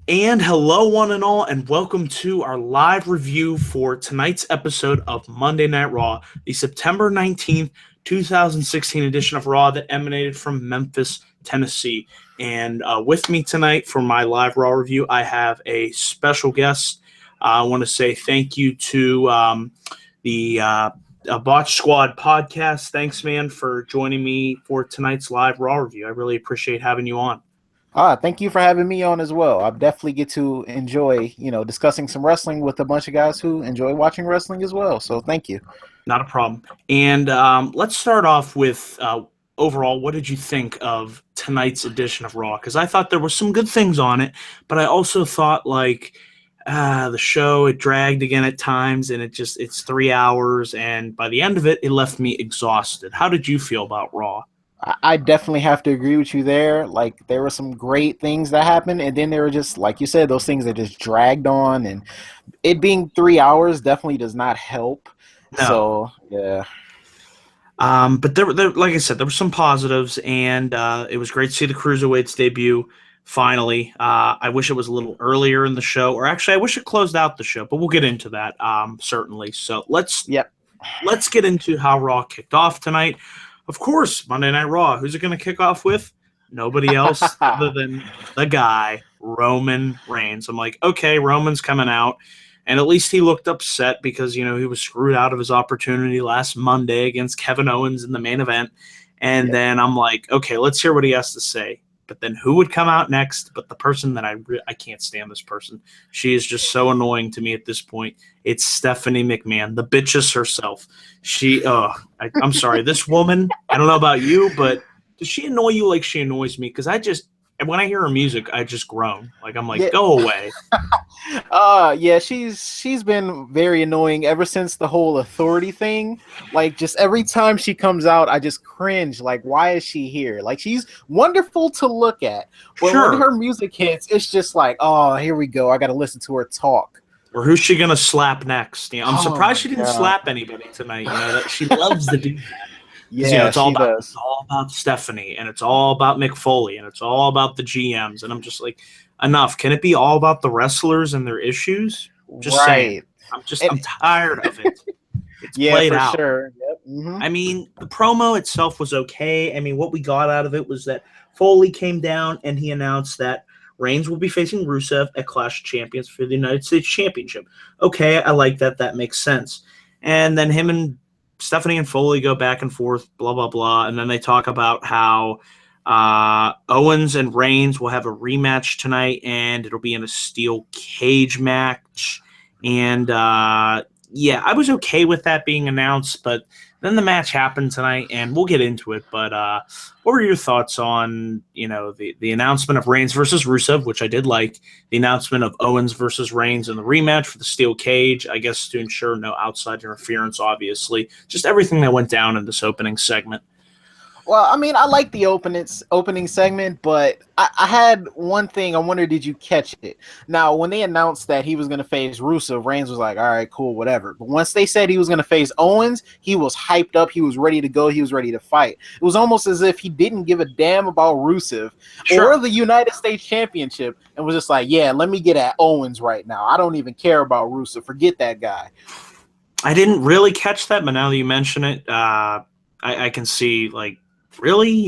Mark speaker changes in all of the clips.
Speaker 1: And hello, one and all, and welcome to our live review for tonight's episode of Monday Night Raw, the September 19th, 2016 edition of Raw that emanated from Memphis, Tennessee. And with me tonight for my live Raw review, I have a special guest. I want to say thank you to the Botch Squad podcast. Thanks, man, for joining me for tonight's live Raw review. I really appreciate having you on.
Speaker 2: Thank you for having me on as well. I definitely get to enjoy, discussing some wrestling with a bunch of guys who enjoy watching wrestling as well. So thank you.
Speaker 1: Not a problem. And let's start off with overall, what did you think of tonight's edition of Raw? Because I thought there were some good things on it, but I also thought the show, it dragged again at times, and it's 3 hours, and by the end of it, it left me exhausted. How did you feel about Raw?
Speaker 2: I definitely have to agree with you there. Like, there were some great things that happened, and then there were just, like you said, those things that just dragged on, and it being 3 hours definitely does not help.
Speaker 1: No.
Speaker 2: So, yeah.
Speaker 1: But there, like I said, there were some positives, and it was great to see the Cruiserweights debut finally. I wish it was a little earlier in the show, or actually, I wish it closed out the show, but we'll get into that certainly. So let's get into how Raw kicked off tonight. Of course, Monday Night Raw. Who's it going to kick off with? Nobody else other than the guy, Roman Reigns. I'm like, okay, Roman's coming out. And at least he looked upset because, he was screwed out of his opportunity last Monday against Kevin Owens in the main event. And then I'm like, okay, let's hear what he has to say. But then who would come out next? But the person that I can't stand this person. She is just so annoying to me at this point. It's Stephanie McMahon, the bitches herself. I'm sorry. This woman, I don't know about you, but does she annoy you like she annoys me? Because when I hear her music, I just groan. I'm like, go away.
Speaker 2: She's been very annoying ever since the whole authority thing. Like, just every time she comes out, I just cringe. Like, why is she here? Like, she's wonderful to look at, but when her music hits, it's just like, oh, here we go. I got to listen to her talk.
Speaker 1: Or who's she gonna slap next? I'm surprised she didn't slap anybody tonight. That she loves to do that.
Speaker 2: Yeah,
Speaker 1: it's all about Stephanie, and it's all about Mick Foley, and it's all about the GMs, and I'm just like, enough. Can it be all about the wrestlers and their issues? Just saying. I'm tired of it. It's played out.
Speaker 2: Sure. Yep. Mm-hmm.
Speaker 1: I mean, the promo itself was okay. I mean, what we got out of it was that Foley came down and he announced that Reigns will be facing Rusev at Clash of Champions for the United States Championship. Okay, I like that. That makes sense. And then him and Stephanie and Foley go back and forth, blah, blah, blah. And then they talk about how Owens and Reigns will have a rematch tonight, and it'll be in a steel cage match. And, I was okay with that being announced, but then the match happened tonight, and we'll get into it. But what were your thoughts on, the announcement of Reigns versus Rusev, which I did like, the announcement of Owens versus Reigns in the rematch for the steel cage, I guess to ensure no outside interference, obviously. Just everything that went down in this opening segment.
Speaker 2: Well, I mean, I like the opening segment, but I had one thing. I wonder, did you catch it? Now, when they announced that he was going to face Rusev, Reigns was like, all right, cool, whatever. But once they said he was going to face Owens, he was hyped up. He was ready to go. He was ready to fight. It was almost as if he didn't give a damn about Rusev or the United States Championship and was just like, yeah, let me get at Owens right now. I don't even care about Rusev. Forget that guy.
Speaker 1: I didn't really catch that, but now that you mention it, I can see, really?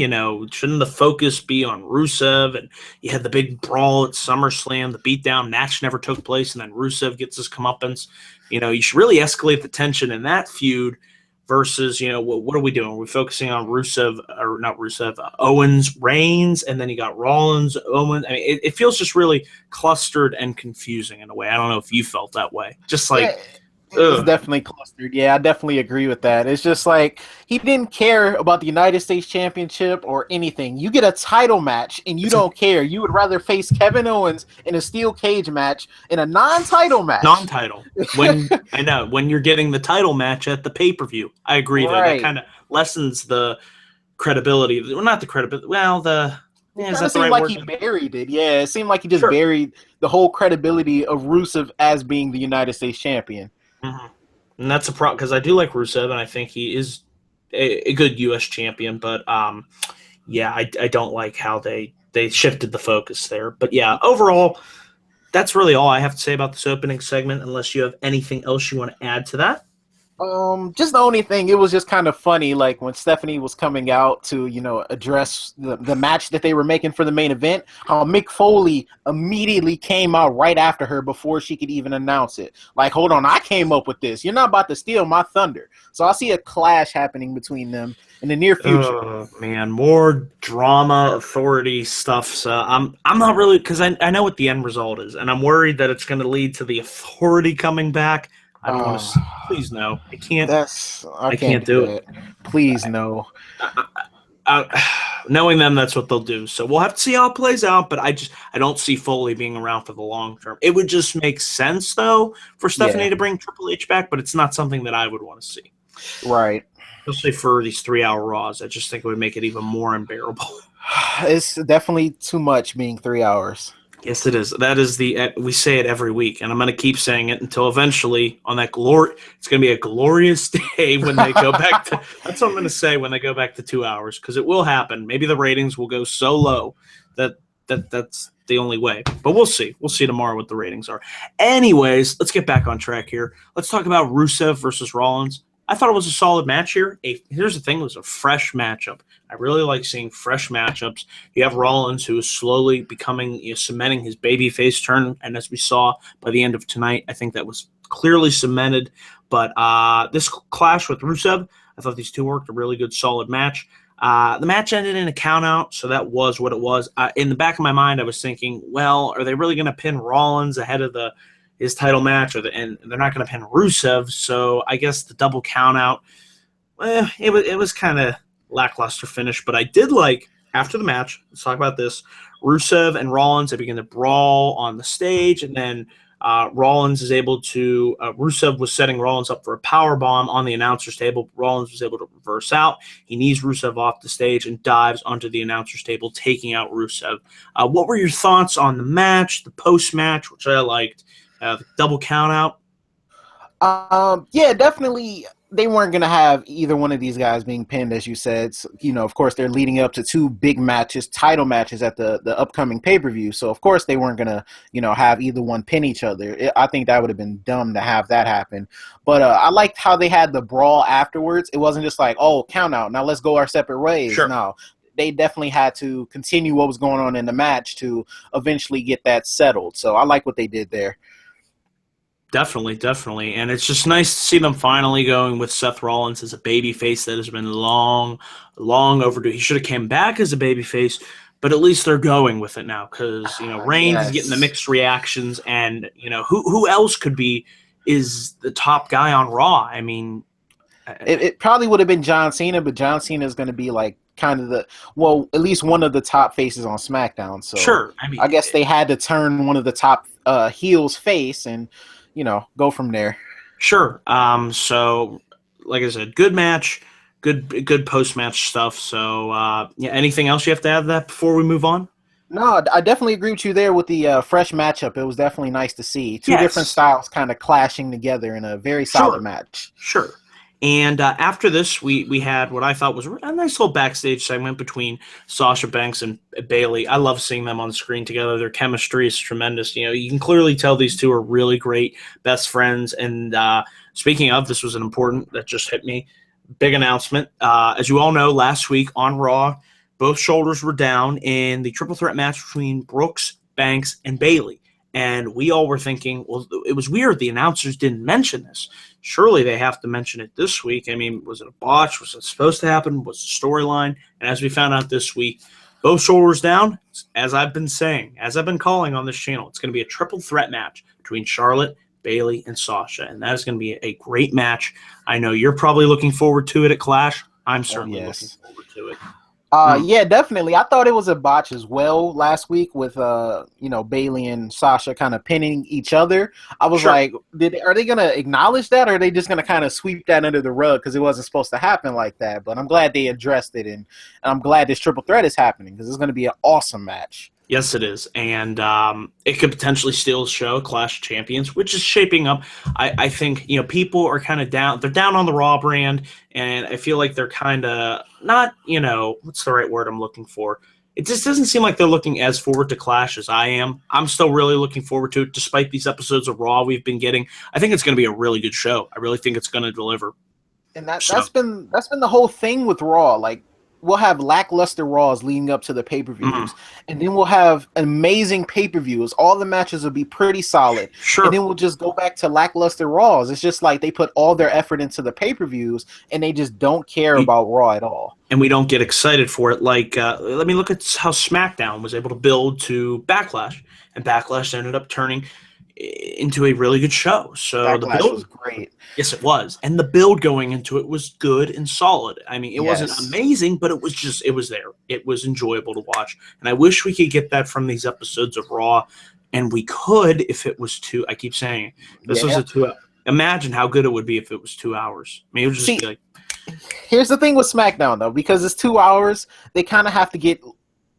Speaker 1: Shouldn't the focus be on Rusev? And you had the big brawl at SummerSlam, the beatdown match never took place, and then Rusev gets his comeuppance. You should really escalate the tension in that feud versus, what are we doing? We're focusing on Owens, Reigns, and then you got Rollins, Owens. I mean, it feels just really clustered and confusing in a way. I don't know if you felt that way. Just
Speaker 2: It's definitely clustered. Yeah, I definitely agree with that. It's just like he didn't care about the United States Championship or anything. You get a title match and you don't care. You would rather face Kevin Owens in a steel cage match in a non-title match.
Speaker 1: Non-title. When you're getting the title match at the pay-per-view. I agree though. That kind of lessens the credibility. Well, not the credibility. Well,
Speaker 2: It seemed like he buried it. Yeah, it seemed like he just buried the whole credibility of Rusev as being the United States champion.
Speaker 1: Mm-hmm. And that's a problem because I do like Rusev, and I think he is a good U.S. champion. But I don't like how they shifted the focus there. But yeah, overall, that's really all I have to say about this opening segment, unless you have anything else you want to add to that.
Speaker 2: Just the only thing, it was just kind of funny, like when Stephanie was coming out to, address the match that they were making for the main event, how Mick Foley immediately came out right after her before she could even announce it. Like, hold on, I came up with this. You're not about to steal my thunder. So I see a clash happening between them in the near future.
Speaker 1: Oh man, more drama, authority stuff. So I'm not really, because I know what the end result is, and I'm worried that it's going to lead to the authority coming back. I don't want to. Please no. I can't.
Speaker 2: I
Speaker 1: can't do it.
Speaker 2: Please no.
Speaker 1: Knowing them, that's what they'll do. So we'll have to see how it plays out. But I don't see Foley being around for the long term. It would just make sense though for Stephanie to bring Triple H back, but it's not something that I would want to see.
Speaker 2: Right.
Speaker 1: Especially for these 3-hour Raws. I just think it would make it even more unbearable.
Speaker 2: It's definitely too much being 3 hours.
Speaker 1: Yes, it is. That is we say it every week, and I'm going to keep saying it until eventually on that it's going to be a glorious day when they go back to, that's what I'm going to say when they go back to 2 hours, because it will happen. Maybe the ratings will go so low that's the only way, but we'll see. We'll see tomorrow what the ratings are. Anyways, let's get back on track here. Let's talk about Rusev versus Rollins. I thought it was a solid match here. Here's the thing, it was a fresh matchup. I really like seeing fresh matchups. You have Rollins, who is slowly becoming, cementing his babyface turn, and as we saw by the end of tonight, I think that was clearly cemented. But this clash with Rusev, I thought these two worked a really good, solid match. The match ended in a countout, so that was what it was. In the back of my mind, I was thinking, well, are they really going to pin Rollins ahead of his title match, and they're not going to pin Rusev, so I guess the double countout, it was kind of lackluster finish, but I did like, after the match, let's talk about this, Rusev and Rollins, they begin to brawl on the stage, and then Rollins is able to, Rusev was setting Rollins up for a power bomb on the announcer's table. Rollins was able to reverse out. He knees Rusev off the stage and dives onto the announcer's table, taking out Rusev. What were your thoughts on the match, the post-match, which I liked, the double countout?
Speaker 2: Yeah, definitely. They weren't going to have either one of these guys being pinned, as you said. So, of course, they're leading up to two big matches, title matches at the upcoming pay-per-view. So, of course, they weren't going to, have either one pin each other. I think that would have been dumb to have that happen. But I liked how they had the brawl afterwards. It wasn't just like, oh, count out, now let's go our separate ways.
Speaker 1: Sure.
Speaker 2: No, they definitely had to continue what was going on in the match to eventually get that settled. So I like what they did there.
Speaker 1: Definitely. And it's just nice to see them finally going with Seth Rollins as a babyface that has been long overdue. He should have came back as a babyface, but at least they're going with it now because, Reigns is getting the mixed reactions, and, who else is the top guy on Raw? I mean,
Speaker 2: it probably would have been John Cena, but John Cena is going to be like kind of at least one of the top faces on SmackDown. So
Speaker 1: sure.
Speaker 2: I guess they had to turn one of the top heels face and, go from there.
Speaker 1: Sure. So, like I said, good match, good post-match stuff. So, anything else you have to add to that before we move on?
Speaker 2: No, I definitely agree with you there with the fresh matchup. It was definitely nice to see two different styles kind of clashing together in a very solid match.
Speaker 1: Sure. And after this, we had what I thought was a nice little backstage segment between Sasha Banks and Bayley. I love seeing them on screen together. Their chemistry is tremendous. You can clearly tell these two are really great best friends. And speaking of, this was an important that just hit me. Big announcement. As you all know, last week on Raw, both shoulders were down in the triple threat match between Brooks, Banks, and Bayley. And we all were thinking, well, it was weird the announcers didn't mention this. Surely they have to mention it this week. I mean, was it a botch? Was it supposed to happen? Was it a storyline? And as we found out this week, both shoulders down, as I've been saying, as I've been calling on this channel, it's going to be a triple threat match between Charlotte, Bayley, and Sasha. And that is going to be a great match. I know you're probably looking forward to it at Clash. I'm certainly looking forward to it.
Speaker 2: Yeah, definitely. I thought it was a botch as well last week with Bayley and Sasha kind of pinning each other. I was like, are they going to acknowledge that, or are they just going to kind of sweep that under the rug because it wasn't supposed to happen like that? But I'm glad they addressed it, and I'm glad this triple threat is happening because it's going to be an awesome match.
Speaker 1: Yes, it is. And it could potentially steal the show, Clash of Champions, which is shaping up. I think, people are kind of down. They're down on the Raw brand, and I feel like they're kind of not, what's the right word I'm looking for? it just doesn't seem like they're looking as forward to Clash as I am. I'm still really looking forward to it, despite these episodes of Raw we've been getting. I think it's going to be a really good show. I really think it's going to deliver.
Speaker 2: And
Speaker 1: So,
Speaker 2: that's been the whole thing with Raw. Like, we'll have lackluster Raws leading up to the pay-per-views, and then we'll have amazing pay-per-views. All the matches will be pretty solid,
Speaker 1: sure.
Speaker 2: and then we'll just go back to lackluster Raws. It's just like they put all their effort into the pay-per-views, and they just don't care about Raw at all.
Speaker 1: And we don't get excited for it. Like, let me look at how SmackDown was able to build to Backlash, and Backlash ended up turning into a really good show. So
Speaker 2: Backlash
Speaker 1: the build
Speaker 2: was great.
Speaker 1: Yes, it was. And the build going into it was good and solid. I mean, it wasn't amazing, but it was there. It was enjoyable to watch. And I wish we could get that from these episodes of Raw. And we could if it was I keep saying it. This was a 2 hour. Imagine how good it would be if it was 2 hours. I mean, it would just be like.
Speaker 2: Here's the thing with SmackDown, though, because it's 2 hours, they kind of have to get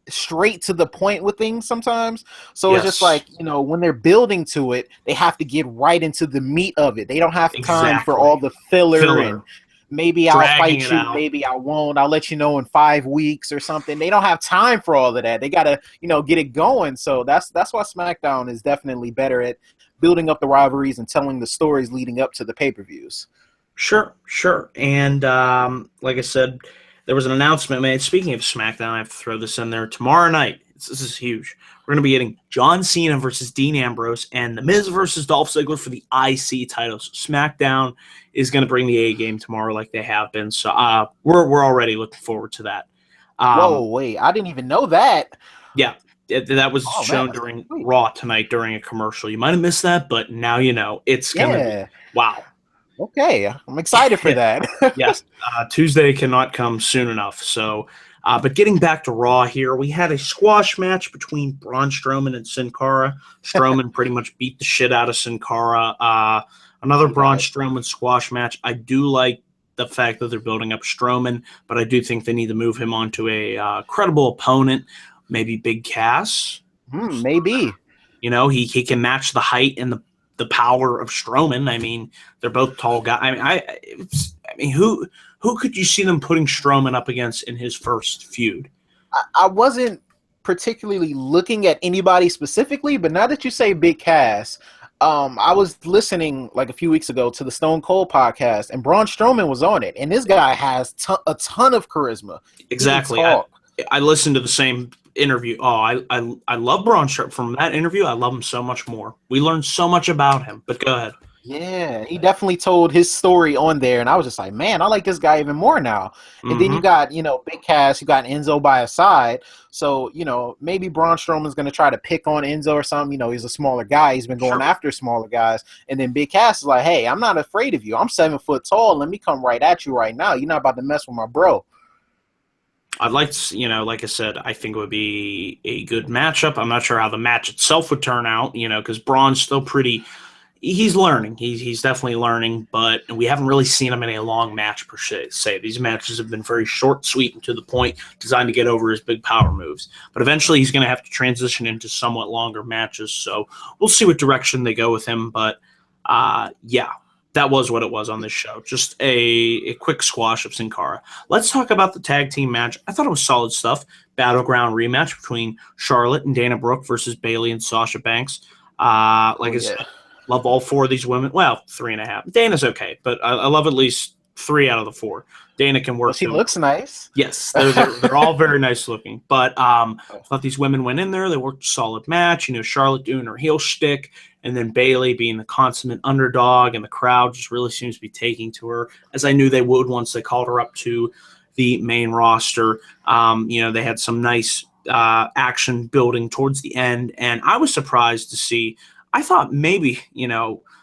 Speaker 2: straight to the point with things sometimes. So it's just like, when they're building to it, they have to get right into the meat of it. They don't have time for all the filler. And maybe I'll fight you, maybe I won't. I'll let you know in 5 weeks or something. They don't have time for all of that. They got to, get it going. So that's why SmackDown is definitely better at building up the rivalries and telling the stories leading up to the pay-per-views.
Speaker 1: Sure. And like I said, there was an announcement made. Speaking of SmackDown, I have to throw this in there. Tomorrow night, this is huge. We're going to be getting John Cena versus Dean Ambrose and The Miz versus Dolph Ziggler for the IC titles. SmackDown is going to bring the A game tomorrow like they have been. So we're already looking forward to that.
Speaker 2: Whoa, wait. I didn't even know that.
Speaker 1: Yeah. That was shown during Raw tonight during a commercial. You might have missed that, but now you know. It's going to be, wow.
Speaker 2: Okay, I'm excited for that.
Speaker 1: Yes, Tuesday cannot come soon enough. So, but getting back to Raw here, we had a squash match between Braun Strowman and Sin Cara. Strowman pretty much beat the shit out of Sin Cara. Another Braun Strowman squash match. I do like the fact that they're building up Strowman, but I do think they need to move him onto a credible opponent, maybe Big Cass.
Speaker 2: Maybe.
Speaker 1: He can match the height and the power of Strowman. I mean, they're both tall guys. I mean, who could you see them putting Strowman up against in his first feud?
Speaker 2: I wasn't particularly looking at anybody specifically, but now that you say Big Cass, I was listening like a few weeks ago to the Stone Cold podcast, and Braun Strowman was on it, and this guy has a ton of charisma.
Speaker 1: Exactly. I listened to the same interview. I love Braun Strowman. From that interview, I love him so much more. We learned so much about him. But go ahead.
Speaker 2: Yeah, he definitely told his story on there, and I was just like, man, I like this guy even more now. And then you got, Big Cass, you got Enzo by his side. So, maybe Braun Strowman's going to try to pick on Enzo or something. He's a smaller guy. He's been going after smaller guys. And then Big Cass is like, hey, I'm not afraid of you. I'm 7 foot tall. Let me come right at you right now. You're not about to mess with my bro.
Speaker 1: I'd like to, like I said, I think it would be a good matchup. I'm not sure how the match itself would turn out, because Braun's still he's learning. He's definitely learning, but we haven't really seen him in a long match per se. These matches have been very short, sweet, and to the point, designed to get over his big power moves. But eventually he's going to have to transition into somewhat longer matches, so we'll see what direction they go with him. But, yeah. That was what it was on this show. Just a quick squash of Sin Cara. Let's talk about the tag team match. I thought it was solid stuff. Battleground rematch between Charlotte and Dana Brooke versus Bayley and Sasha Banks. I said, love all 4 of these women. Well, 3.5. Dana's okay, but I love at least 3 out of the 4. Dana can work.
Speaker 2: Well, she looks nice.
Speaker 1: Yes, they're all very nice looking. But I thought these women went in there. They worked a solid match. Charlotte doing her heel shtick, and then Bayley being the consummate underdog, and the crowd just really seems to be taking to her, as I knew they would once they called her up to the main roster. They had some nice action building towards the end, and I was surprised to see. I thought maybe,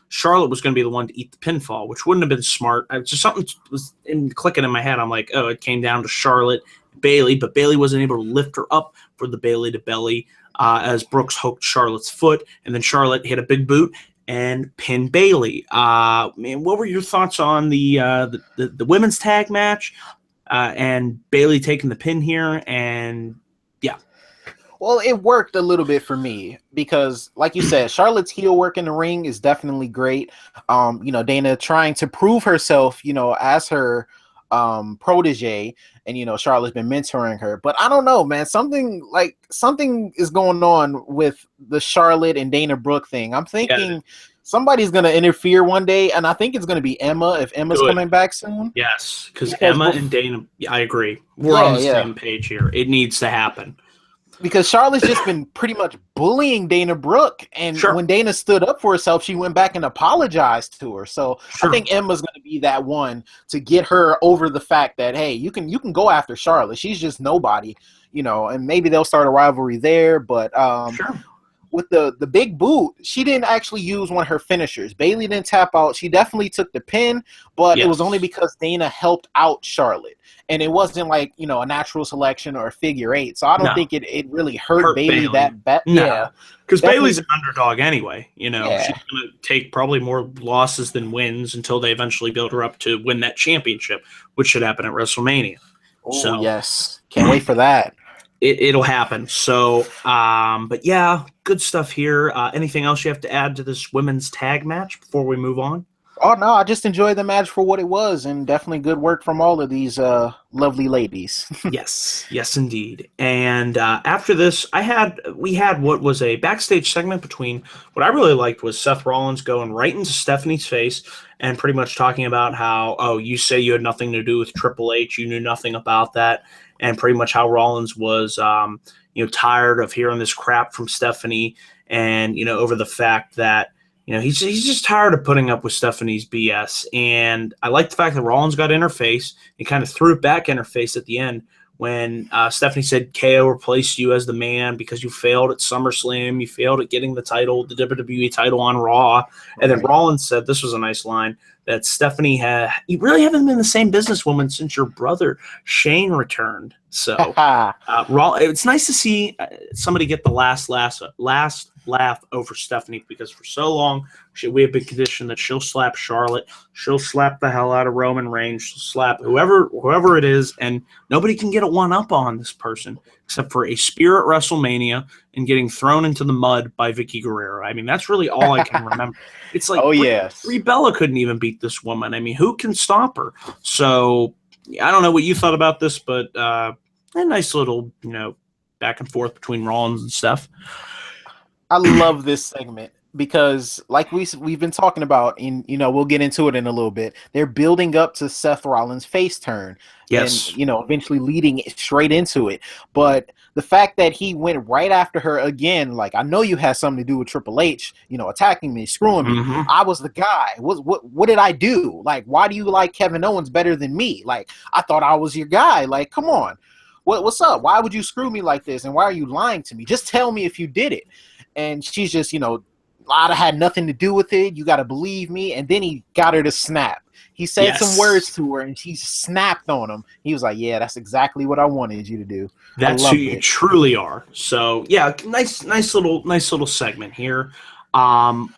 Speaker 1: Charlotte was going to be the one to eat the pinfall, which wouldn't have been smart. Just something was clicking in my head. I'm like, oh, it came down to Charlotte, Bayley, but Bayley wasn't able to lift her up for the Bayley to belly as Brooks hooked Charlotte's foot, and then Charlotte hit a big boot and pinned Bayley. Man, what were your thoughts on the women's tag match and Bayley taking the pin here? And yeah.
Speaker 2: Well, it worked a little bit for me because, like you said, Charlotte's heel work in the ring is definitely great. Dana trying to prove herself, as her protege, and Charlotte's been mentoring her. But I don't know, man. Something is going on with the Charlotte and Dana Brooke thing. I'm thinking somebody's gonna interfere one day, and I think it's gonna be Emma if Emma's coming back soon.
Speaker 1: Yes, because Emma and Dana, I agree. We're on the same page here. It needs to happen.
Speaker 2: Because Charlotte's just been pretty much bullying Dana Brooke, and when Dana stood up for herself, she went back and apologized to her. So I think Emma's going to be that one to get her over the fact that, hey, you can go after Charlotte. She's just nobody, and maybe they'll start a rivalry there. But with the big boot, she didn't actually use one of her finishers. Bayley didn't tap out. She definitely took the pin, but it was only because Dana helped out Charlotte. And it wasn't like, a natural selection or a figure eight. So I don't think it really hurt Bayley that bad.
Speaker 1: No. Yeah. Because Bayley's an underdog anyway. She's going to take probably more losses than wins until they eventually build her up to win that championship, which should happen at WrestleMania.
Speaker 2: Oh, yes. Can't wait for that.
Speaker 1: It'll happen. So, but yeah, good stuff here. Anything else you have to add to this women's tag match before we move on?
Speaker 2: Oh, no, I just enjoyed the match for what it was, and definitely good work from all of these lovely ladies.
Speaker 1: Yes, indeed. And after this, we had what was a backstage segment between what I really liked was Seth Rollins going right into Stephanie's face and pretty much talking about how, you say you had nothing to do with Triple H, you knew nothing about that, and pretty much how Rollins was, tired of hearing this crap from Stephanie and, over the fact that, he's just tired of putting up with Stephanie's BS. And I like the fact that Rollins got in her face. He kind of threw it back in her face at the end when Stephanie said KO replaced you as the man because you failed at SummerSlam. You failed at getting the WWE title on Raw. And then Rollins said, this was a nice line, that Stephanie you really haven't been the same businesswoman since your brother Shane returned. So it's nice to see somebody get the last laugh over Stephanie, because for so long we have been conditioned that she'll slap Charlotte, she'll slap the hell out of Roman Reigns, she'll slap whoever it is, and nobody can get a one-up on this person except for a spear at WrestleMania and getting thrown into the mud by Vicky Guerrero. I mean, that's really all I can remember. It's like, Brie Bella couldn't even beat this woman. I mean, who can stop her? So I don't know what you thought about this, but a nice little, back and forth between Rollins and stuff.
Speaker 2: I love this segment because, like we've been talking about, and we'll get into it in a little bit. They're building up to Seth Rollins' face turn, and eventually leading straight into it. But the fact that he went right after her again, like, I know you had something to do with Triple H, attacking me, screwing me. I was the guy. What did I do? Like, why do you like Kevin Owens better than me? Like, I thought I was your guy. Like, come on, what's up? Why would you screw me like this? And why are you lying to me? Just tell me if you did it. And she's just, I had nothing to do with it. You got to believe me. And then he got her to snap. He said some words to her, and she snapped on him. He was like, yeah, that's exactly what I wanted you to do.
Speaker 1: That's who you truly are. So, yeah, nice little segment here.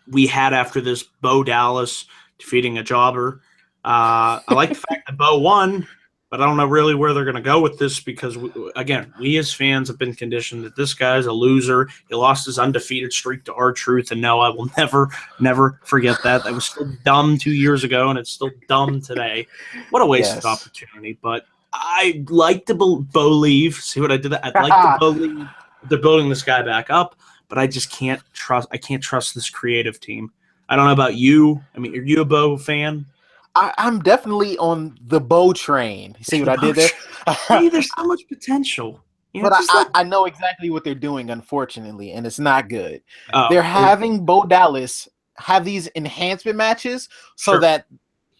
Speaker 1: We had after this Bo Dallas defeating a jobber. I like the fact that Bo won, but I don't know really where they're going to go with this because, again, we as fans have been conditioned that this guy's a loser. He lost his undefeated streak to R-Truth, and no, I will never forget that. That was still dumb 2 years ago, and it's still dumb today. What a wasted opportunity. But I like to believe, see what I did? I'd like to believe they're building this guy back up, but I just can't trust this creative team. I don't know about you. I mean, are you a Bo fan?
Speaker 2: I'm definitely on the Bo train. See what I did there?
Speaker 1: Hey, there's so much potential.
Speaker 2: But I know exactly what they're doing, unfortunately, and it's not good. They're having Bo Dallas have these enhancement matches so that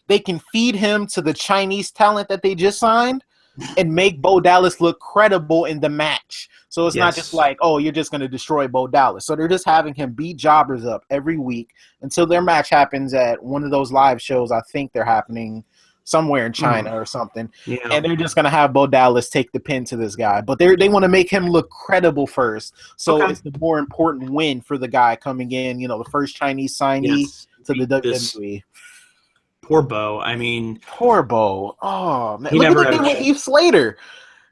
Speaker 2: they can feed him to the Chinese talent that they just signed and make Bo Dallas look credible in the match. So it's not just like, oh, you're just going to destroy Bo Dallas. So they're just having him beat jobbers up every week until their match happens at one of those live shows. I think they're happening somewhere in China or something. Yeah. And they're just going to have Bo Dallas take the pin to this guy. But they want to make him look credible first. So it's the more important win for the guy coming in, the first Chinese signee to the WWE.
Speaker 1: Poor Bo. I mean,
Speaker 2: poor Bo. Oh, man. Look what they did with Heath Slater.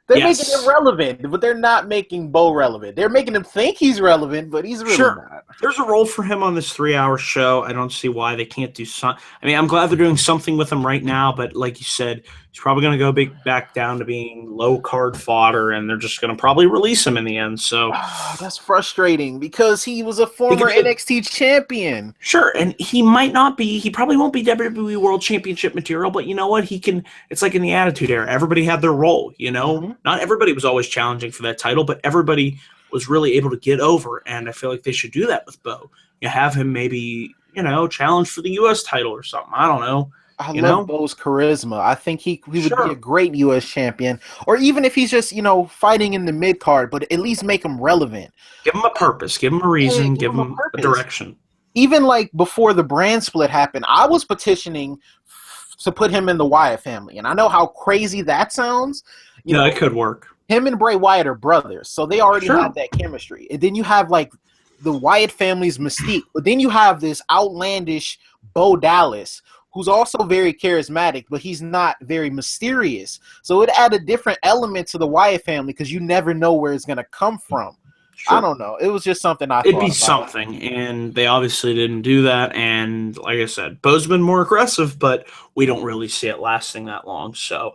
Speaker 2: They're making him relevant, but they're not making Bo relevant. They're making him think he's relevant, but he's really not.
Speaker 1: There's a role for him on this 3-hour show. I don't see why they can't do something. I mean, I'm glad they're doing something with him right now, but like you said, he's probably going to go back down to being low card fodder, and they're just going to probably release him in the end. So
Speaker 2: that's frustrating because he was a former
Speaker 1: Because
Speaker 2: NXT champion.
Speaker 1: Sure, and he might not be. He probably won't be WWE World Championship material, but you know what? He can. It's like in the Attitude Era. Everybody had their role. Not everybody was always challenging for that title, but everybody was really able to get over. And I feel like they should do that with Bo. You have him maybe challenge for the U.S. title or something. I don't know.
Speaker 2: I love Bo's charisma. I think he would be a great U.S. champion, or even if he's just fighting in the mid card, but at least make him relevant.
Speaker 1: Give him a purpose. Give him a reason. Give him a direction.
Speaker 2: Even like before the brand split happened, I was petitioning to put him in the Wyatt family, and I know how crazy that sounds.
Speaker 1: It could work.
Speaker 2: Him and Bray Wyatt are brothers, so they already have that chemistry. And then you have like the Wyatt family's mystique, but then you have this outlandish Bo Dallas, who's also very charismatic, but he's not very mysterious. So it add a different element to the Wyatt family because you never know where it's going to come from. Sure. I don't know. It was just something I thought
Speaker 1: it'd be something, and they obviously didn't do that. And like I said, Bo's been more aggressive, but we don't really see it lasting that long. So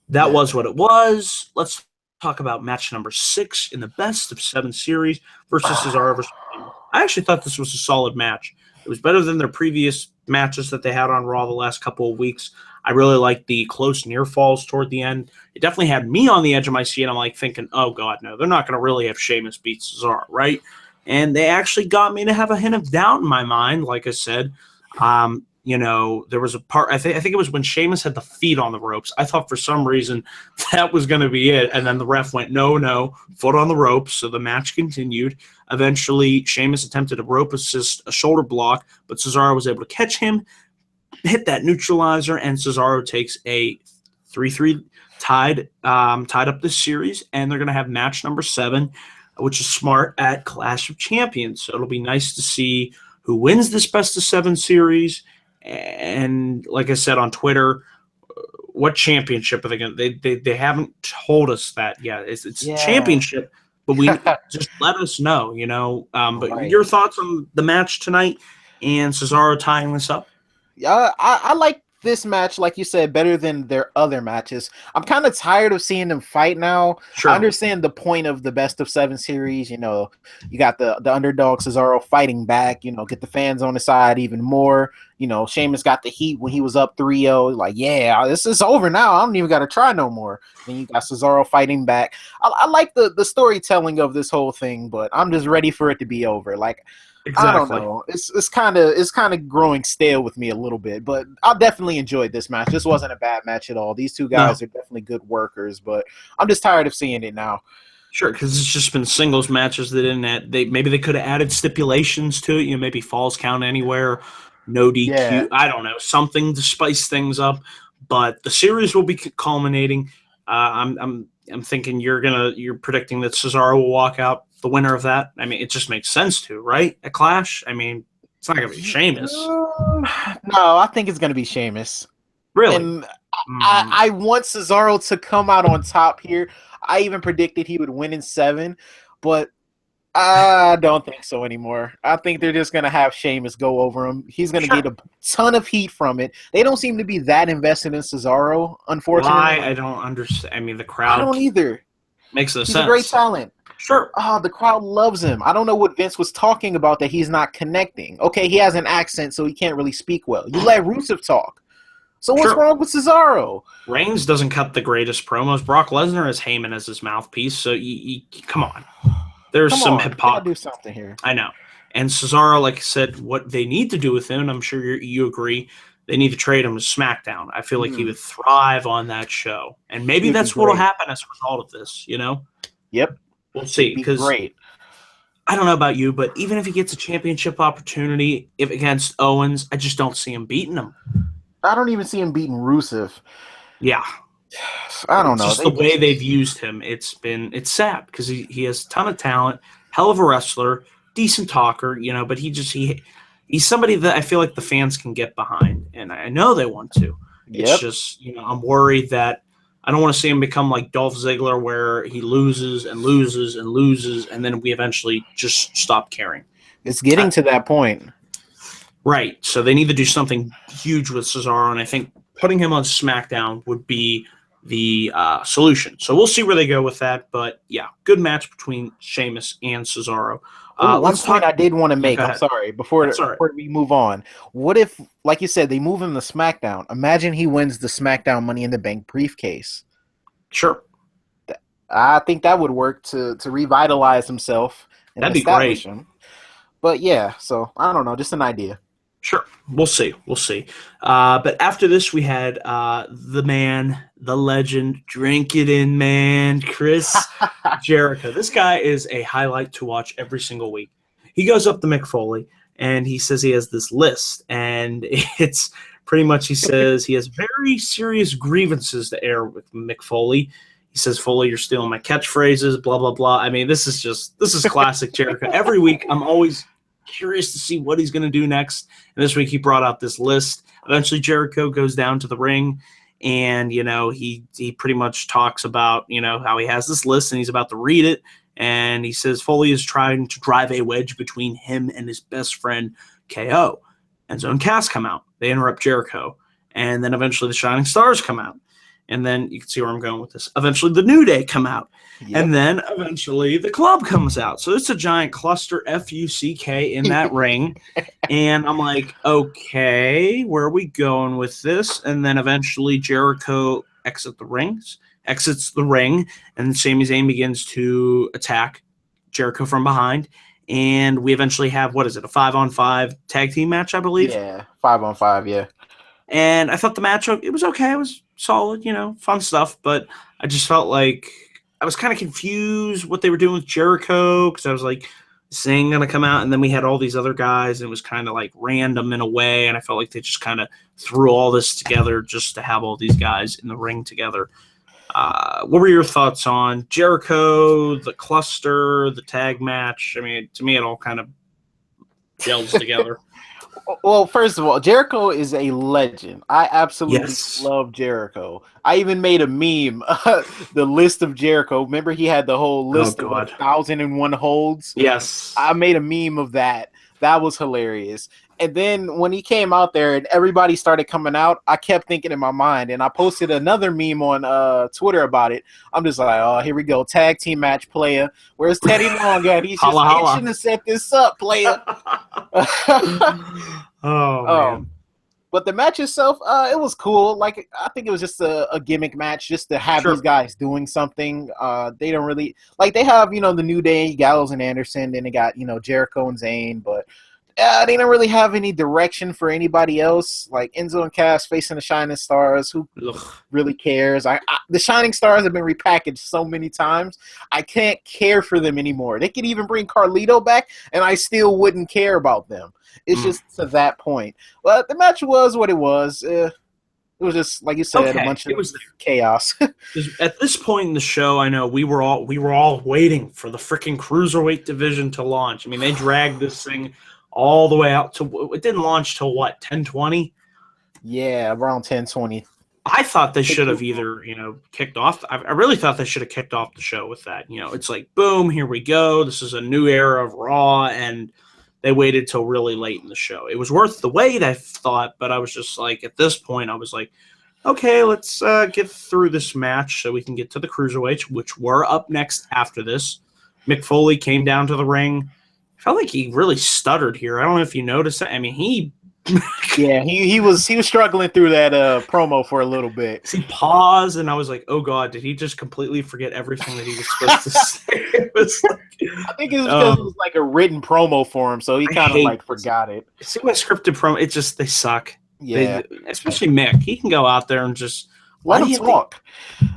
Speaker 1: that was what it was. Let's talk about match number 6 in the best of 7 series versus Cesaro versus Sheamus. I actually thought this was a solid match. It was better than their previous matches that they had on Raw the last couple of weeks. I really liked the close near falls toward the end. It definitely had me on the edge of my seat. I'm like thinking, oh, God, no, they're not going to really have Sheamus beat Cesaro, right? And they actually got me to have a hint of doubt in my mind, like I said. There was a part, I think it was when Sheamus had the feet on the ropes. I thought for some reason that was going to be it. And then the ref went, no, foot on the ropes. So the match continued. Eventually, Sheamus attempted a rope assist, a shoulder block, but Cesaro was able to catch him, hit that neutralizer, and Cesaro takes a 3-3 tied up this series. And they're going to have match number 7, which is smart, at Clash of Champions. So it'll be nice to see who wins this best of 7 series. And like I said on Twitter, what championship are they going to? They haven't told us that yet. It's championship, but we just let us know, But your thoughts on the match tonight and Cesaro tying this up?
Speaker 2: Yeah, I like this match, like you said, better than their other matches. I'm kind of tired of seeing them fight now. Sure. I understand the point of the best of 7 series. You got the underdog Cesaro fighting back, get the fans on the side even more. Sheamus got the heat when he was up 3-0. Like, yeah, this is over now. I don't even got to try no more. Then you got Cesaro fighting back. I like the storytelling of this whole thing, but I'm just ready for it to be over. Like, exactly. I don't know. It's kind of growing stale with me a little bit, but I definitely enjoyed this match. This wasn't a bad match at all. These two guys are definitely good workers, but I'm just tired of seeing it now.
Speaker 1: Sure, because it's just been singles matches that didn't add. Maybe they could have added stipulations to it. Maybe falls count anywhere, no DQ. Yeah. I don't know, something to spice things up. But the series will be culminating. I'm thinking you're predicting that Cesaro will walk out the winner of that. I mean, it just makes sense to, right? A Clash. I mean, it's not going to be Sheamus.
Speaker 2: No, I think it's going to be Sheamus.
Speaker 1: Really?
Speaker 2: And I want Cesaro to come out on top here. I even predicted he would win in 7, but I don't think so anymore. I think they're just going to have Sheamus go over him. He's going to get a ton of heat from it. They don't seem to be that invested in Cesaro, unfortunately.
Speaker 1: Why? I don't understand. I mean, the crowd.
Speaker 2: I don't either.
Speaker 1: Makes no sense.
Speaker 2: He's a great talent.
Speaker 1: Sure.
Speaker 2: Oh, the crowd loves him. I don't know what Vince was talking about that he's not connecting. Okay, he has an accent, so he can't really speak well. You let Rusev talk. So what's wrong with Cesaro?
Speaker 1: Reigns doesn't cut the greatest promos. Brock Lesnar has Heyman as his mouthpiece, so you come on. There's some hypocrisy.
Speaker 2: Do something here.
Speaker 1: I know. And Cesaro, like I said, what they need to do with him, and I'm sure you agree, they need to trade him to SmackDown. I feel like he would thrive on that show. And maybe that's what will happen as a result of this,
Speaker 2: Yep.
Speaker 1: We'll see. Because
Speaker 2: great.
Speaker 1: I don't know about you, but even if he gets a championship opportunity if against Owens, I just don't see him beating him.
Speaker 2: I don't even see him beating Rusev.
Speaker 1: Yeah.
Speaker 2: I don't know.
Speaker 1: Just the way they've used him, it's sad because he has a ton of talent, hell of a wrestler, decent talker, but he's somebody that I feel like the fans can get behind, and I know they want to. It's just, I'm worried that I don't want to see him become like Dolph Ziggler where he loses and loses and loses, and then we eventually just stop caring.
Speaker 2: It's getting to that point.
Speaker 1: Right. So they need to do something huge with Cesaro, and I think putting him on SmackDown would be the solution. So we'll see where they go with that. But yeah, good match between Sheamus and Cesaro.
Speaker 2: One point I did want to make. I'm sorry. Before we move on, what if, like you said, they move him to SmackDown? Imagine he wins the SmackDown Money in the Bank briefcase.
Speaker 1: Sure.
Speaker 2: I think that would work to revitalize himself and
Speaker 1: That'd be great.
Speaker 2: him. But yeah, so I don't know, just an idea.
Speaker 1: Sure. We'll see. But after this, we had the man, the legend, drink it in, man, Chris Jericho. This guy is a highlight to watch every single week. He goes up to Mick Foley, and he says he has this list, and it's pretty much, he says he has very serious grievances to air with Mick Foley. He says, Foley, you're stealing my catchphrases, blah, blah, blah. I mean, this is classic Jericho. Every week, I'm always curious to see what he's going to do next. And this week he brought out this list. Eventually Jericho goes down to the ring, and he pretty much talks about how he has this list and he's about to read it, and he says Foley is trying to drive a wedge between him and his best friend KO. Enzo and Cass come out. They interrupt Jericho, and then eventually the Shining Stars come out. And then you can see where I'm going with this. Eventually, the New Day come out. Yep. And then eventually the Club comes out. So it's a giant cluster F-U-C-K in that ring. And I'm like, okay, where are we going with this? And then eventually Jericho exits the ring. And Sami Zayn begins to attack Jericho from behind. And we eventually have, a 5-on-5 tag team match, I believe?
Speaker 2: Yeah, 5-on-5, yeah.
Speaker 1: And I thought the match, it was okay. It was solid, fun stuff. But I just felt like I was kind of confused what they were doing with Jericho, because I was like, Zayn going to come out, and then we had all these other guys, and it was kind of like random in a way, and I felt like they just kind of threw all this together just to have all these guys in the ring together. What were your thoughts on Jericho, the cluster, the tag match? I mean, to me, it all kind of gels together.
Speaker 2: Well, first of all, Jericho is a legend. I absolutely love Jericho. I even made a meme, the list of Jericho. Remember, he had the whole list of 1,001 holds?
Speaker 1: Yes.
Speaker 2: I made a meme of that. That was hilarious. And then when he came out there and everybody started coming out, I kept thinking in my mind, and I posted another meme on Twitter about it. I'm just like, oh, here we go. Tag team match, player. Where's Teddy Long at? He's just itching to set this up, player.
Speaker 1: Oh, man.
Speaker 2: But the match itself, it was cool. Like, I think it was just a gimmick match, just to have these guys doing something. They don't really like. They have the New Day, Gallows and Anderson. Then they got Jericho and Zayn, but they don't really have any direction for anybody else. Like Enzo and Cass facing the Shining Stars. Who really cares? The Shining Stars have been repackaged so many times. I can't care for them anymore. They could even bring Carlito back, and I still wouldn't care about them. It's just to that point. But the match was what it was. It was just, like you said, a bunch of chaos.
Speaker 1: At this point in the show, I know we were all waiting for the freaking Cruiserweight division to launch. I mean, they dragged this thing all the way out to, it didn't launch till what, 10:20?
Speaker 2: Yeah, around 10:20.
Speaker 1: I thought they should have either, kicked off. I really thought they should have kicked off the show with that. It's like, boom, here we go. This is a new era of Raw, and they waited till really late in the show. It was worth the wait, I thought, but I was just like, at this point, I was like, okay, let's get through this match so we can get to the Cruiserweights, which were up next after this. Mick Foley came down to the ring. I felt like he really stuttered here. I don't know if you noticed that. I mean, he
Speaker 2: was struggling through that promo for a little bit.
Speaker 1: He paused, and I was like, "Oh God, did he just completely forget everything that he was supposed to say?" It was like,
Speaker 2: I think it's because it was like a written promo for him, so he kind of like forgot it.
Speaker 1: See my scripted promo? They suck.
Speaker 2: Yeah,
Speaker 1: especially Mick. He can go out there and just
Speaker 2: let him talk.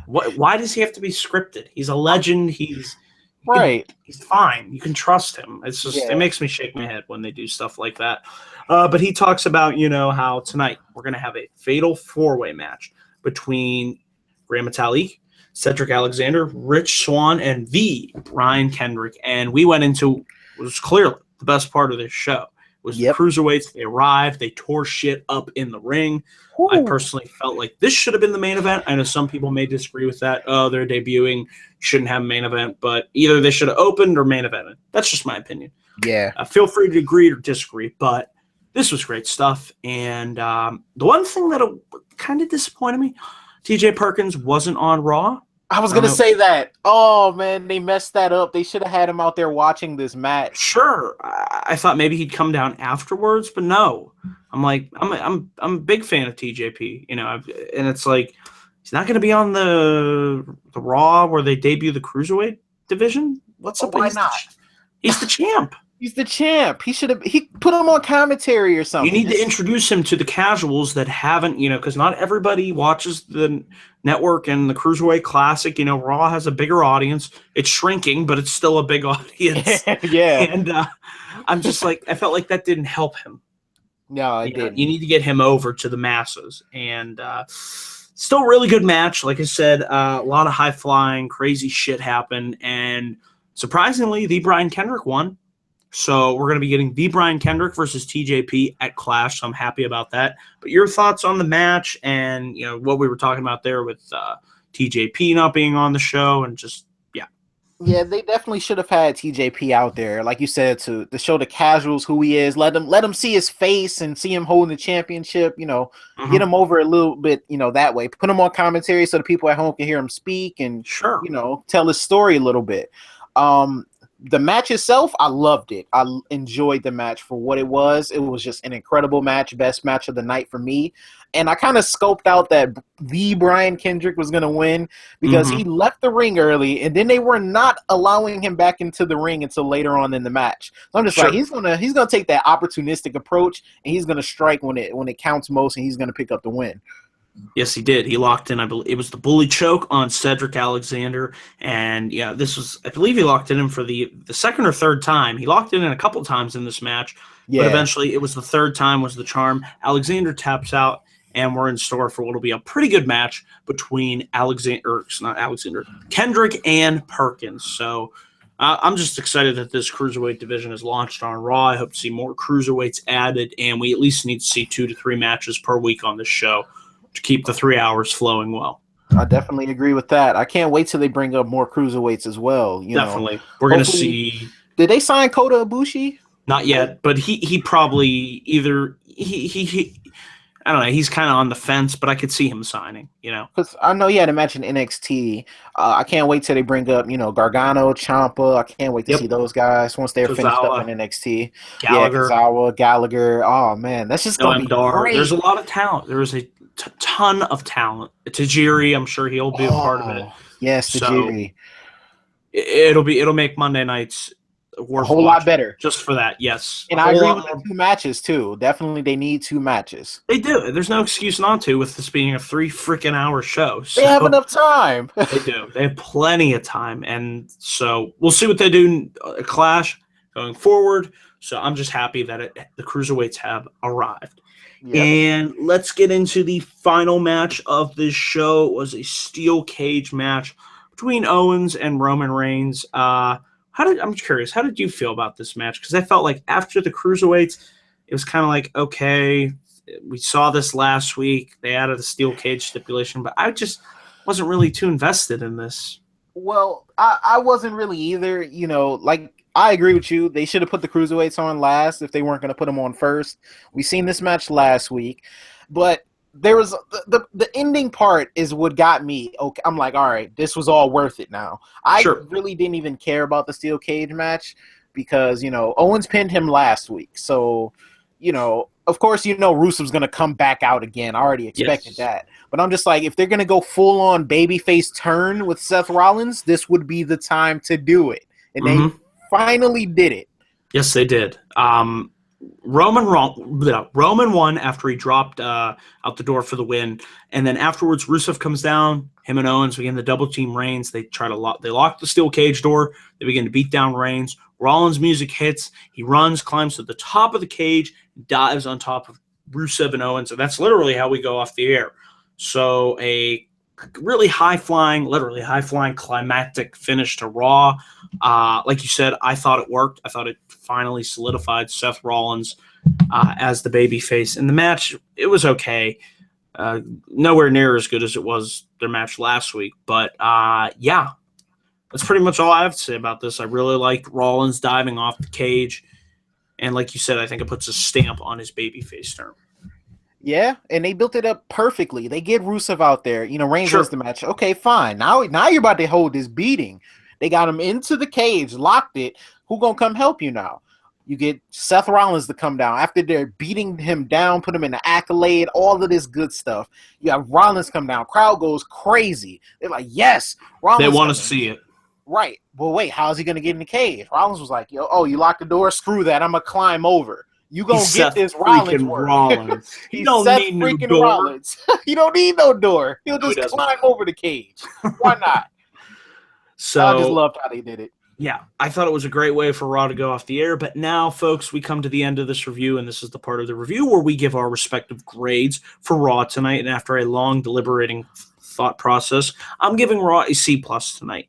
Speaker 1: Why does he have to be scripted? He's a legend. He's fine. You can trust him. It's just it makes me shake my head when they do stuff like that. But he talks about, how tonight we're going to have a fatal four-way match between Gran Metalik, Cedric Alexander, Rich Swann, and the Ryan Kendrick. And we went into what was clearly the best part of this show. Was the Cruiserweights. They arrived. They tore shit up in the ring. Ooh. I personally felt like this should have been the main event. I know some people may disagree with that. Oh, they're debuting. Shouldn't have a main event. But either they should have opened or main evented. That's just my opinion.
Speaker 2: Yeah.
Speaker 1: Feel free to agree or disagree. But this was great stuff. And the one thing that kind of disappointed me, T.J. Perkins wasn't on Raw.
Speaker 2: I was going to say that. Oh, man, they messed that up. They should have had him out there watching this match.
Speaker 1: Sure. I thought maybe he'd come down afterwards, but no. I'm a big fan of TJP, and it's like he's not going to be on the Raw where they debut the Cruiserweight division. What's up?
Speaker 2: Why not?
Speaker 1: He's the champ.
Speaker 2: He's the champ. He put him on commentary or something.
Speaker 1: You need to introduce him to the casuals that haven't, because not everybody watches the network and the Cruiserweight Classic. Raw has a bigger audience. It's shrinking, but it's still a big audience.
Speaker 2: Yeah.
Speaker 1: And I'm just like, I felt like that didn't help him.
Speaker 2: No, it didn't.
Speaker 1: You need to get him over to the masses. And still a really good match. Like I said, a lot of high-flying, crazy shit happened. And surprisingly, the Brian Kendrick won. So we're going to be getting the Brian Kendrick versus TJP at Clash. So I'm happy about that. But your thoughts on the match and what we were talking about there with TJP not being on the show and just
Speaker 2: Yeah, they definitely should have had TJP out there, like you said, to show the casuals who he is. Let them see his face and see him holding the championship. Get him over a little bit. That way. Put him on commentary so the people at home can hear him speak and tell his story a little bit. The match itself, I loved it. I enjoyed the match for what it was. It was just an incredible match, best match of the night for me. And I kind of scoped out that the Brian Kendrick was going to win because he left the ring early, and then they were not allowing him back into the ring until later on in the match. So I'm just like, he's gonna take that opportunistic approach, and he's gonna strike when it counts most, and he's gonna pick up the win.
Speaker 1: Yes, he did. He locked in. I believe it was the bully choke on Cedric Alexander, and this was. I believe he locked it in for the second or third time. He locked it in a couple times in this match, but eventually it was the third time was the charm. Alexander taps out, and we're in store for what will be a pretty good match between Kendrick and Perkins. So I'm just excited that this Cruiserweight division is launched on Raw. I hope to see more Cruiserweights added, and we at least need to see 2 to 3 matches per week on this show to keep the 3 hours flowing well.
Speaker 2: I definitely agree with that. I can't wait till they bring up more Cruiserweights as well.
Speaker 1: Definitely. We're going to see...
Speaker 2: Did they sign Kota Ibushi?
Speaker 1: Not yet, but he probably either... He I don't know. He's kind of on the fence, but I could see him signing,
Speaker 2: Because I know he had a match in NXT. I can't wait till they bring up, Gargano, Ciampa. I can't wait to see those guys once they're finished up in NXT.
Speaker 1: Gallagher.
Speaker 2: Gallagher. Oh, man. That's just going to be great.
Speaker 1: There's a lot of talent. There is a ton of talent. Tajiri, I'm sure he'll be a part of it.
Speaker 2: Yes, Tajiri.
Speaker 1: So it'll make Monday nights worth
Speaker 2: a whole lot better
Speaker 1: just for that. Yes,
Speaker 2: and I agree with the 2 matches too. Definitely, they need 2 matches.
Speaker 1: They do. There's no excuse not to with this being a 3 freaking hour show. So
Speaker 2: they have enough time.
Speaker 1: They do. They have plenty of time, and so we'll see what they do in Clash going forward. So I'm just happy that the Cruiserweights have arrived. Yep. And let's get into the final match of this show. It was a steel cage match between Owens and Roman Reigns. I'm curious, how did you feel about this match? Because I felt like after the Cruiserweights, it was kind of like, okay, we saw this last week. They added a steel cage stipulation, but I just wasn't really too invested in this.
Speaker 2: Well, I wasn't really either. I agree with you. They should have put the Cruiserweights on last if they weren't going to put them on first. We seen this match last week, but there was the ending part is what got me. Okay, I'm like, all right, this was all worth it now. I really didn't even care about the steel cage match because, Owens pinned him last week. So, of course, Rusev's going to come back out again. I already expected that. But I'm just like, if they're going to go full on babyface turn with Seth Rollins, this would be the time to do it. And they finally did it.
Speaker 1: Yes, they did. Roman won after he dropped out the door for the win, and then afterwards Rusev comes down. Him and Owens begin the double team Reigns. They lock the steel cage door. They begin to beat down Reigns. Rollins' music hits. He runs, climbs to the top of the cage, dives on top of Rusev and Owens, and that's literally how we go off the air. So a really high-flying climactic finish to Raw. Like you said, I thought it worked. I thought it finally solidified Seth Rollins as the babyface. In the match, it was okay. Nowhere near as good as it was their match last week. But, that's pretty much all I have to say about this. I really liked Rollins diving off the cage. And like you said, I think it puts a stamp on his babyface term.
Speaker 2: Yeah, and they built it up perfectly. They get Rusev out there. Reigns wins the match. Okay, fine. Now you're about to hold this beating. They got him into the cage, locked it. Who gonna come help you now? You get Seth Rollins to come down after they're beating him down, put him in the accolade, all of this good stuff. You have Rollins come down. Crowd goes crazy. They're like, yes, Rollins.
Speaker 1: They want to see it.
Speaker 2: Right. Well, wait, how's he gonna get in the cage? Rollins was like, you locked the door? Screw that. I'm gonna climb over. You gonna get this Rollins work.
Speaker 1: Rollins.
Speaker 2: He don't need no door. Rollins. You don't need no door. He'll just climb over the cage. Why not?
Speaker 1: So
Speaker 2: I just loved how they did it.
Speaker 1: Yeah, I thought it was a great way for Raw to go off the air. But now, folks, we come to the end of this review, and this is the part of the review where we give our respective grades for Raw tonight. And after a long deliberating thought process, I'm giving Raw a C+ tonight.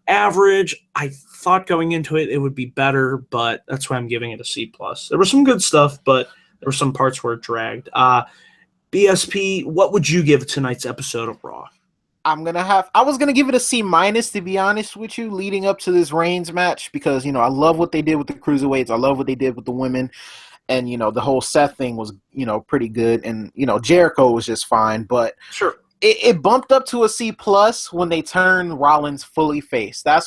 Speaker 1: Average, I thought going into it would be better, but that's why I'm giving it a C+. There was some good stuff, but there were some parts where it dragged. BSP, what would you give tonight's episode of Raw?
Speaker 2: I was gonna give it a C- to be honest with you, leading up to this Reigns match, because I love what they did with the Cruiserweights. I love what they did with the women, and the whole Seth thing was pretty good, and Jericho was just fine, but
Speaker 1: sure.
Speaker 2: It bumped up to a C+ when they turned Rollins fully face. That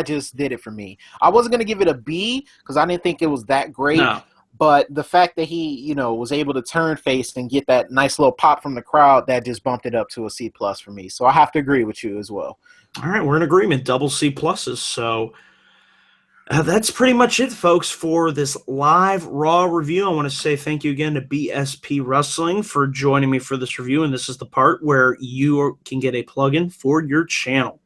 Speaker 2: just did it for me. I wasn't gonna give it a B because I didn't think it was that great.
Speaker 1: No.
Speaker 2: But the fact that he, was able to turn face and get that nice little pop from the crowd, that just bumped it up to a C+ for me. So I have to agree with you as well.
Speaker 1: All right, we're in agreement. Double C+. So that's pretty much it, folks, for this live Raw review. I want to say thank you again to BSP Wrestling for joining me for this review. And this is the part where you can get a plug-in for your channel.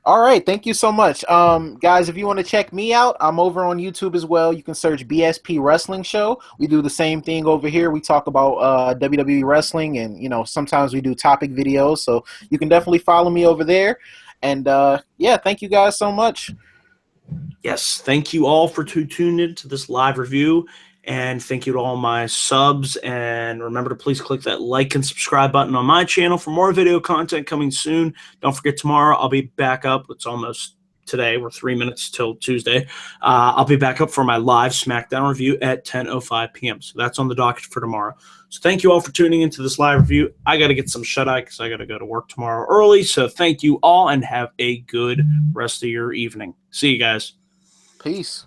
Speaker 2: All right, thank you so much. Guys, if you want to check me out, I'm over on YouTube as well. You can search BSP Wrestling Show. We do the same thing over here. We talk about WWE wrestling, and sometimes we do topic videos. So you can definitely follow me over there. And thank you guys so much.
Speaker 1: Yes, thank you all for tuning in to this live review. And thank you to all my subs. And remember to please click that like and subscribe button on my channel for more video content coming soon. Don't forget, tomorrow I'll be back up. It's almost today. We're 3 minutes till Tuesday. I'll be back up for my live SmackDown review at 10:05 p.m. So that's on the docket for tomorrow. So thank you all for tuning into this live review. I got to get some shut-eye because I got to go to work tomorrow early. So thank you all and have a good rest of your evening. See you guys.
Speaker 2: Peace.